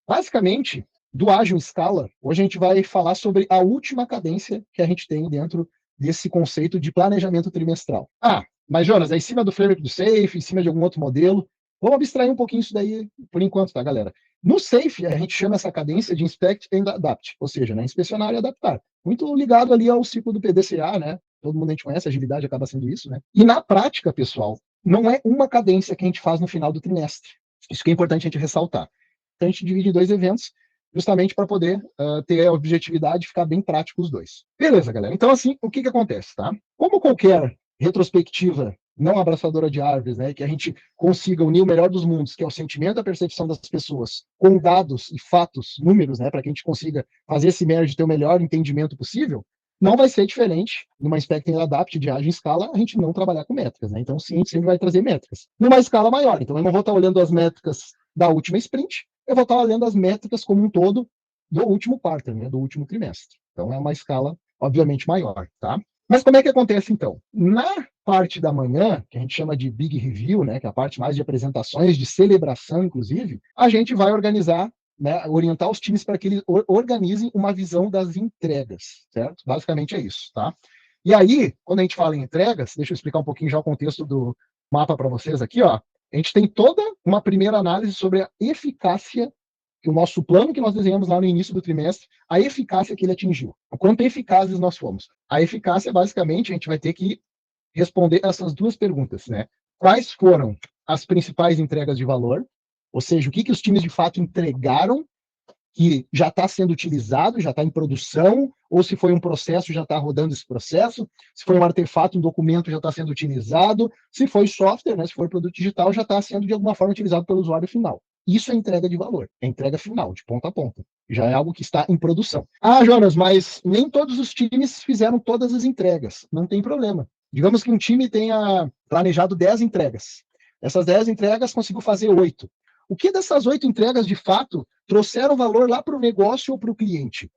Basicamente, do Ágil Scala, hoje a gente vai falar sobre a última cadência que a gente tem dentro desse conceito de planejamento trimestral. Mas Jonas, é em cima do framework do Safe, em cima de algum outro modelo. Vamos abstrair um pouquinho isso daí por enquanto, tá, galera? No Safe, a gente chama essa cadência de Inspect and Adapt, ou seja, né, inspecionar e adaptar. Muito ligado ali ao ciclo do PDCA, né? Todo mundo a gente conhece, agilidade acaba sendo isso, né? E na prática, pessoal, não é uma cadência que a gente faz no final do trimestre. Isso que é importante a gente ressaltar. Então, a gente divide em 2 eventos, justamente para poder ter a objetividade e ficar bem prático os dois. Beleza, galera. Então, assim, o que acontece, tá? Como qualquer retrospectiva não abraçadora de árvores, né, que a gente consiga unir o melhor dos mundos, que é o sentimento e a percepção das pessoas, com dados e fatos, números, né, para que a gente consiga fazer esse merge e ter o melhor entendimento possível, não vai ser diferente numa Inspect and Adapt de ágil em escala, a gente não trabalhar com métricas, né? Então, sim, a gente sempre vai trazer métricas. Numa escala maior, então eu não vou estar olhando as métricas da última sprint, eu vou estar olhando as métricas como um todo do último quarter, né, do último trimestre. Então, é uma escala, obviamente, maior, tá? Mas como é que acontece, então? Na parte da manhã, que a gente chama de Big Review, né, que é a parte mais de apresentações, de celebração, inclusive, a gente vai organizar, né, orientar os times para que eles organizem uma visão das entregas, certo? Basicamente é isso, tá? E aí, quando a gente fala em entregas, deixa eu explicar um pouquinho já o contexto do mapa para vocês aqui, ó. A gente tem toda uma primeira análise sobre a eficácia que o nosso plano que nós desenhamos lá no início do trimestre, a eficácia que ele atingiu. O quanto eficazes nós fomos. A eficácia, basicamente, a gente vai ter que responder essas duas perguntas, né? Quais foram as principais entregas de valor? Ou seja, o que os times de fato entregaram que já está sendo utilizado, já está em produção, ou se foi um processo, já está rodando esse processo, se foi um artefato, um documento já está sendo utilizado, se foi software, né, se for produto digital, já está sendo de alguma forma utilizado pelo usuário final. Isso é entrega de valor, é entrega final, de ponta a ponta. Já é algo que está em produção. Jonas, mas nem todos os times fizeram todas as entregas. Não tem problema. Digamos que um time tenha planejado 10 entregas. Essas 10 entregas conseguiu fazer 8. O que dessas 8 entregas, de fato, trouxeram valor lá para o negócio ou para o cliente?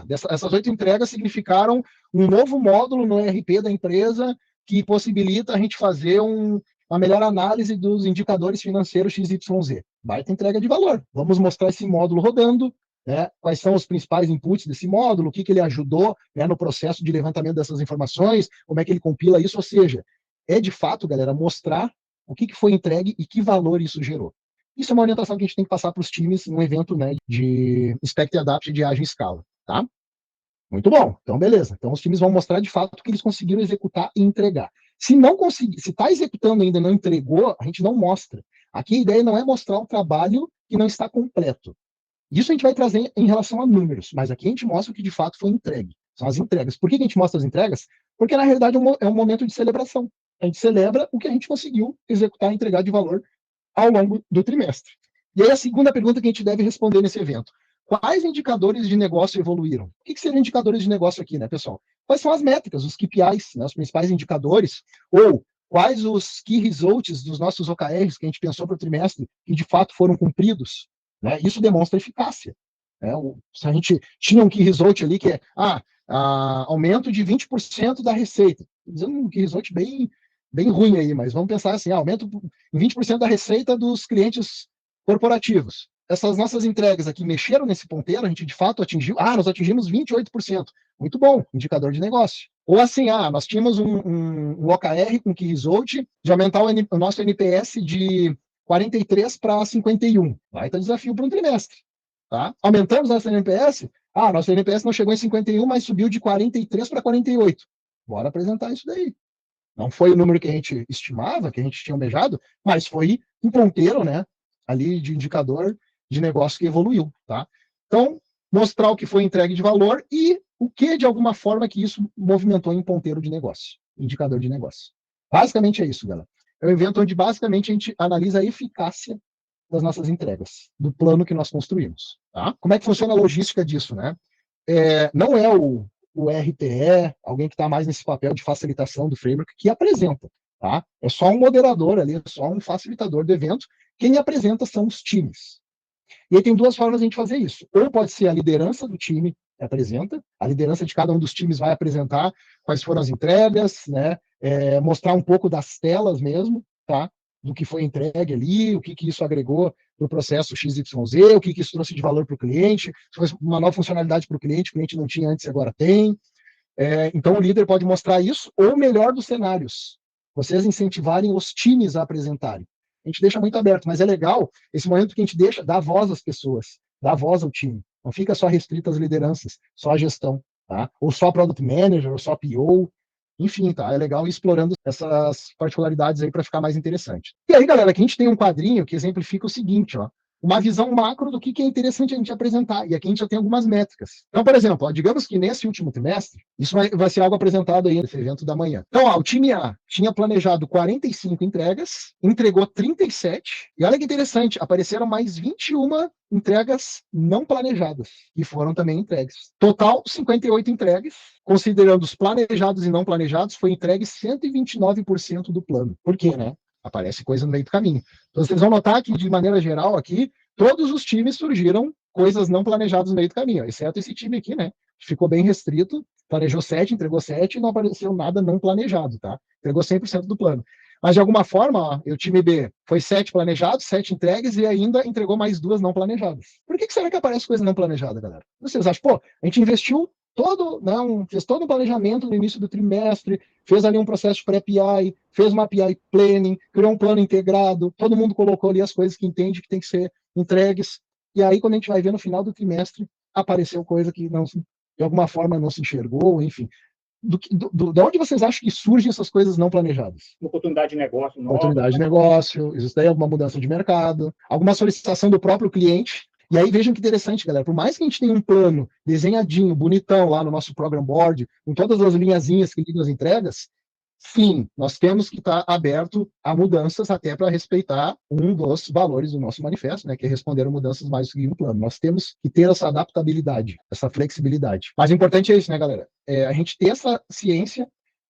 Essas 8 entregas significaram um novo módulo no ERP da empresa que possibilita a gente fazer uma melhor análise dos indicadores financeiros XYZ. Baita entrega de valor. Vamos mostrar esse módulo rodando, né? Quais são os principais inputs desse módulo, o que ele ajudou, né, no processo de levantamento dessas informações, como é que ele compila isso, ou seja, é de fato, galera, mostrar o que foi entregue e que valor isso gerou. Isso é uma orientação que a gente tem que passar para os times num evento, né, de Inspect and Adapt de ágil em escala, tá? Muito bom. Então, beleza. Então, os times vão mostrar de fato que eles conseguiram executar e entregar. Se não conseguir, se está executando e ainda não entregou, a gente não mostra. Aqui a ideia não é mostrar o trabalho que não está completo. Isso a gente vai trazer em relação a números, mas aqui a gente mostra o que de fato foi entregue. São as entregas. Por que a gente mostra as entregas? Porque, na realidade, é um momento de celebração. A gente celebra o que a gente conseguiu executar e entregar de valor ao longo do trimestre. E aí a segunda pergunta que a gente deve responder nesse evento: quais indicadores de negócio evoluíram? O que seriam indicadores de negócio aqui, né, pessoal? Quais são as métricas, os KPIs, né, os principais indicadores, ou quais os key results dos nossos OKRs que a gente pensou para o trimestre e de fato foram cumpridos? Né? Isso demonstra eficácia. Né? Se a gente tinha um key result ali que é aumento de 20% da receita, dizendo um key result bem ruim aí, mas vamos pensar assim, aumento em 20% da receita dos clientes corporativos. Essas nossas entregas aqui mexeram nesse ponteiro, a gente de fato atingiu, nós atingimos 28%. Muito bom, indicador de negócio. Ou assim, nós tínhamos um OKR com key result de aumentar o nosso NPS de 43 para 51. Vai ter desafio para um trimestre. Tá? Aumentamos nosso NPS? Nosso NPS não chegou em 51, mas subiu de 43 para 48. Bora apresentar isso daí. Não foi o número que a gente estimava, que a gente tinha almejado, mas foi um ponteiro, né, ali de indicador de negócio que evoluiu, tá? Então, mostrar o que foi entregue de valor e o que, de alguma forma, que isso movimentou em ponteiro de negócio, indicador de negócio. Basicamente é isso, galera. É um evento onde, basicamente, a gente analisa a eficácia das nossas entregas, do plano que nós construímos, tá? Como é que funciona a logística disso, né? Não é o RTE, alguém que está mais nesse papel de facilitação do framework, que apresenta, tá? É só um moderador ali, é só um facilitador do evento. Quem apresenta são os times. E aí tem duas formas de a gente fazer isso. Ou pode ser a liderança do time que apresenta, a liderança de cada um dos times vai apresentar quais foram as entregas, né? Mostrar um pouco das telas mesmo, tá? do que foi entregue ali, o que isso agregou para o processo XYZ, o que isso trouxe de valor para o cliente, se foi uma nova funcionalidade para o cliente não tinha antes e agora tem. Então, o líder pode mostrar isso, ou o melhor dos cenários, vocês incentivarem os times a apresentarem. A gente deixa muito aberto, mas é legal esse momento que a gente deixa, dá voz às pessoas, dá voz ao time. Não fica só restrito às lideranças, só à gestão, tá? Ou só Product Manager, ou só PO, enfim, tá? É legal ir explorando essas particularidades aí para ficar mais interessante. E aí, galera, aqui a gente tem um quadrinho que exemplifica o seguinte, ó, uma visão macro do que é interessante a gente apresentar. E aqui a gente já tem algumas métricas. Então, por exemplo, ó, digamos que nesse último trimestre, isso vai ser algo apresentado aí nesse evento da manhã. Então, ó, o time A tinha planejado 45 entregas, entregou 37, e olha que interessante, apareceram mais 21 entregas não planejadas, e foram também entregues. Total, 58 entregas, considerando os planejados e não planejados, foi entregue 129% do plano. Por quê, né? Aparece coisa no meio do caminho. Então, vocês vão notar que, de maneira geral, aqui, todos os times surgiram coisas não planejadas no meio do caminho, exceto esse time aqui, né? Ficou bem restrito, planejou 7, entregou 7 e não apareceu nada não planejado, tá? Entregou 100% do plano. Mas, de alguma forma, ó, o time B foi 7 planejados, 7 entregues e ainda entregou mais 2 não planejadas. Por que será que aparece coisa não planejada, galera? Vocês acham, pô, a gente investiu fez todo um planejamento no início do trimestre, fez ali um processo de pré-PI, fez uma PI planning, criou um plano integrado, todo mundo colocou ali as coisas que entende que tem que ser entregues, e aí quando a gente vai ver no final do trimestre, apareceu coisa que não, de alguma forma não se enxergou, enfim. De onde vocês acham que surgem essas coisas não planejadas? Uma oportunidade de negócio nova. Oportunidade de negócio, existe aí alguma mudança de mercado, alguma solicitação do próprio cliente. E aí vejam que interessante, galera. Por mais que a gente tenha um plano desenhadinho, bonitão lá no nosso program board, com todas as linhazinhas que ligam as entregas, sim, nós temos que estar aberto a mudanças até para respeitar um dos valores do nosso manifesto, né, que é responder a mudanças mais do que um plano. Nós temos que ter essa adaptabilidade, essa flexibilidade. Mas o importante é isso, né, galera? A gente ter essa ciência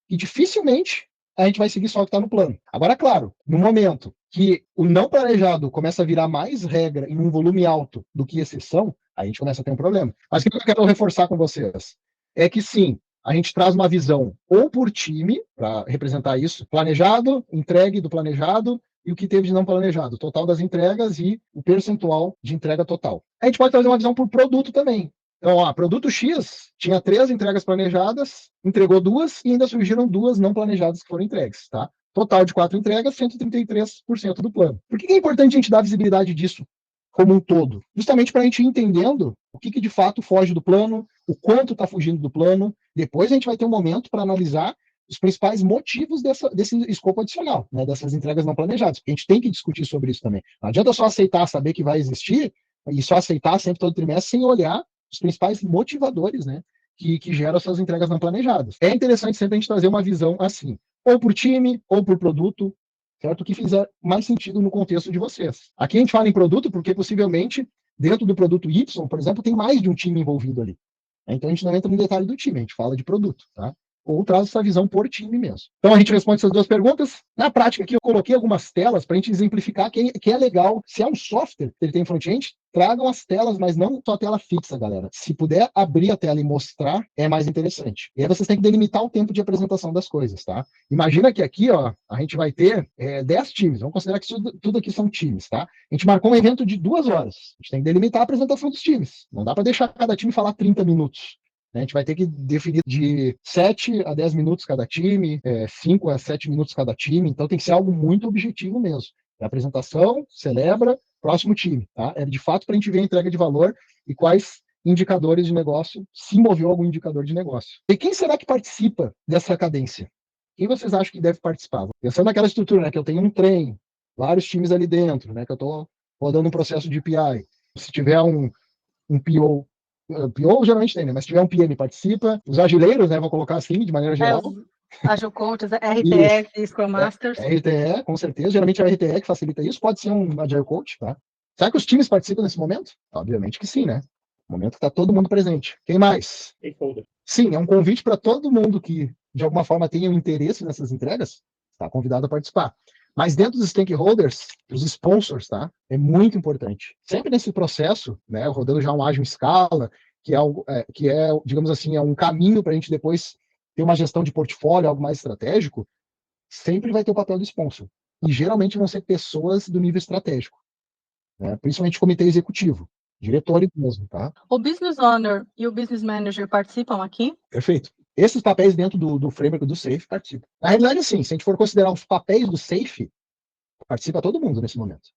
que dificilmente a gente vai seguir só o que está no plano. Agora, claro, no momento que o não planejado começa a virar mais regra em um volume alto do que exceção, aí a gente começa a ter um problema. Mas o que eu quero reforçar com vocês é que sim, a gente traz uma visão ou por time, para representar isso, planejado, entregue do planejado, e o que teve de não planejado, o total das entregas e o percentual de entrega total. A gente pode trazer uma visão por produto também. Então, ó, produto X tinha 3 entregas planejadas, entregou 2 e ainda surgiram 2 não planejadas que foram entregues, tá? Total de 4 entregas, 133% do plano. Por que é importante a gente dar visibilidade disso como um todo? Justamente para a gente ir entendendo o que de fato foge do plano, o quanto está fugindo do plano. Depois a gente vai ter um momento para analisar os principais motivos desse escopo adicional, né, dessas entregas não planejadas. Porque a gente tem que discutir sobre isso também. Não adianta só aceitar, saber que vai existir, e só aceitar sempre todo trimestre sem olhar os principais motivadores, né, que geram essas entregas não planejadas. É interessante sempre a gente trazer uma visão assim, ou por time, ou por produto, certo? O que fizer mais sentido no contexto de vocês. Aqui a gente fala em produto porque possivelmente dentro do produto Y, por exemplo, tem mais de um time envolvido ali. Então a gente não entra no detalhe do time, a gente fala de produto, tá? Ou traz essa visão por time mesmo. Então a gente responde essas duas perguntas. Na prática aqui eu coloquei algumas telas para a gente exemplificar que é legal. Se é um software que ele tem front-end, tragam as telas, mas não só a tela fixa, galera. Se puder abrir a tela e mostrar, é mais interessante. E aí vocês têm que delimitar o tempo de apresentação das coisas, tá? Imagina que aqui, ó, a gente vai ter 10 times. Vamos considerar que tudo aqui são times, tá? A gente marcou um evento de 2 horas. A gente tem que delimitar a apresentação dos times. Não dá para deixar cada time falar 30 minutos. A gente vai ter que definir de 7 a 10 minutos cada time, 5 a 7 minutos cada time, então tem que ser algo muito objetivo mesmo. A apresentação, celebra, próximo time. Tá? É de fato para a gente ver a entrega de valor e quais indicadores de negócio, se moveu algum indicador de negócio. E quem será que participa dessa cadência? Quem vocês acham que deve participar? Pensando naquela estrutura, né, que eu tenho um trem, vários times ali dentro, né, que eu estou rodando um processo de PI. Se tiver um PO, PO geralmente tem, né? Mas se tiver um PM participa, os agileiros, né? Vou colocar assim, de maneira geral. Agile Coaches, RTE e Scrum Masters. RTE, com certeza. Geralmente é o RTE que facilita isso. Pode ser um Agile Coach, tá? Será que os times participam nesse momento? Obviamente que sim, né? No momento que está todo mundo presente. Quem mais? Stakeholder. Sim, é um convite para todo mundo que, de alguma forma, tenha um interesse nessas entregas, está convidado a participar. Mas dentro dos stakeholders, os sponsors, tá? É muito importante. Sempre nesse processo, né, rodando já um ágil em escala, que é, digamos assim, é um caminho para a gente depois ter uma gestão de portfólio, algo mais estratégico, sempre vai ter o papel do sponsor. e geralmente vão ser pessoas do nível estratégico, né? Principalmente comitê executivo, diretores mesmo, tá? O Business Owner e o Business Manager participam aqui? Perfeito. Esses papéis dentro do framework do SAFe participam. Na realidade, assim, se a gente for considerar os papéis do SAFe, participa todo mundo nesse momento.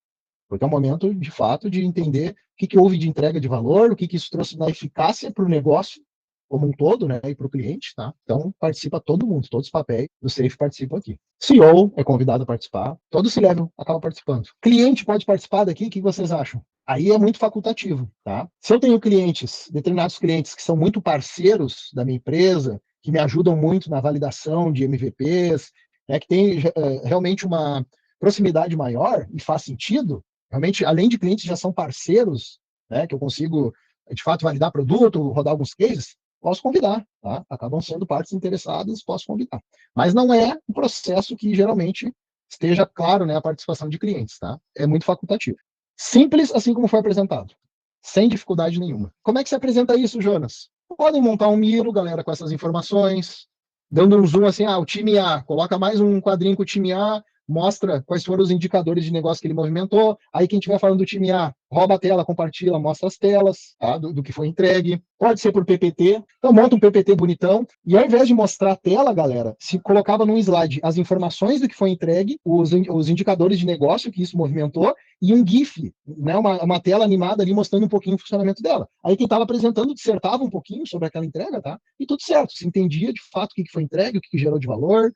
Porque é um momento, de fato, de entender o que houve de entrega de valor, o que isso trouxe na eficácia para o negócio como um todo, né, e para o cliente, tá? Então, participa todo mundo, todos os papéis do SAFe participam aqui. CEO é convidado a participar, todo C-Level acaba participando. Cliente pode participar daqui, o que vocês acham? Aí é muito facultativo, tá? Se eu tenho clientes, determinados clientes que são muito parceiros da minha empresa, que me ajudam muito na validação de MVPs, né, que tem realmente uma proximidade maior e faz sentido, realmente, além de clientes já são parceiros, né, que eu consigo, de fato, validar produto, rodar alguns cases, posso convidar, tá? Acabam sendo partes interessadas, posso convidar. Mas não é um processo que geralmente esteja claro, né, a participação de clientes, tá? É muito facultativo. Simples, assim como foi apresentado, sem dificuldade nenhuma. Como é que se apresenta isso, Jonas? Podem montar um Miro, galera, com essas informações, dando um zoom assim, o time A, coloca mais um quadrinho com o time A, mostra quais foram os indicadores de negócio que ele movimentou. Aí quem estiver falando do time A, rouba a tela, compartilha, mostra as telas, tá, do que foi entregue. Pode ser por PPT. Então monta um PPT bonitão. E ao invés de mostrar a tela, galera, se colocava num slide as informações do que foi entregue, os indicadores de negócio que isso movimentou, e um GIF, né, uma tela animada ali mostrando um pouquinho o funcionamento dela. Aí quem estava apresentando dissertava um pouquinho sobre aquela entrega, tá? E tudo certo, se entendia de fato o que foi entregue, o que gerou de valor,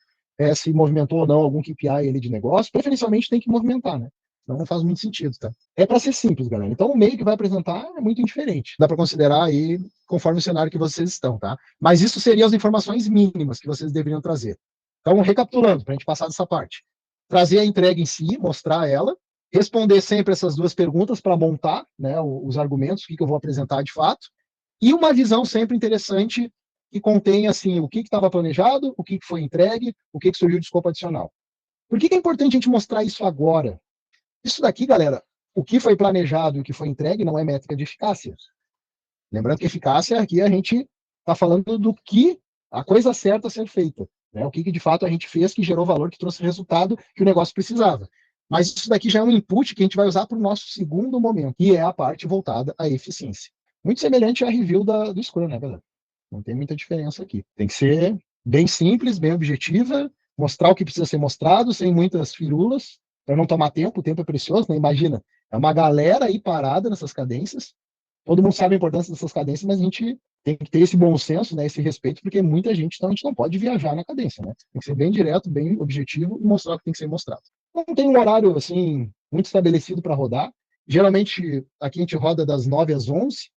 se movimentou ou não algum KPI ali de negócio, preferencialmente tem que movimentar, né? Senão não faz muito sentido, tá? É para ser simples, galera. Então o meio que vai apresentar é muito indiferente. Dá para considerar aí conforme o cenário que vocês estão, tá? Mas isso seriam as informações mínimas que vocês deveriam trazer. Então, recapitulando, para a gente passar dessa parte. Trazer a entrega em si, mostrar ela, responder sempre essas duas perguntas para montar, né, os argumentos, o que eu vou apresentar de fato, e uma visão sempre interessante que contém assim o que estava planejado, o que foi entregue, o que surgiu de escopo adicional. Por que é importante a gente mostrar isso agora? Isso daqui, galera, o que foi planejado e o que foi entregue não é métrica de eficácia. Lembrando que eficácia aqui a gente está falando do que a coisa certa a ser feita, né? O que de fato a gente fez que gerou valor, que trouxe resultado que o negócio precisava. Mas isso daqui já é um input que a gente vai usar para o nosso segundo momento, que é a parte voltada à eficiência. Muito semelhante à review do Scrum, né, galera? Não tem muita diferença aqui. Tem que ser bem simples, bem objetiva, mostrar o que precisa ser mostrado, sem muitas firulas, para não tomar tempo, o tempo é precioso, né? Imagina, é uma galera aí parada nessas cadências, todo mundo sabe a importância dessas cadências, mas a gente tem que ter esse bom senso, né, esse respeito, porque muita gente, então a gente não pode viajar na cadência, né? Tem que ser bem direto, bem objetivo e mostrar o que tem que ser mostrado. Não tem um horário, assim, muito estabelecido para rodar. Geralmente, aqui a gente roda das 9 às 11,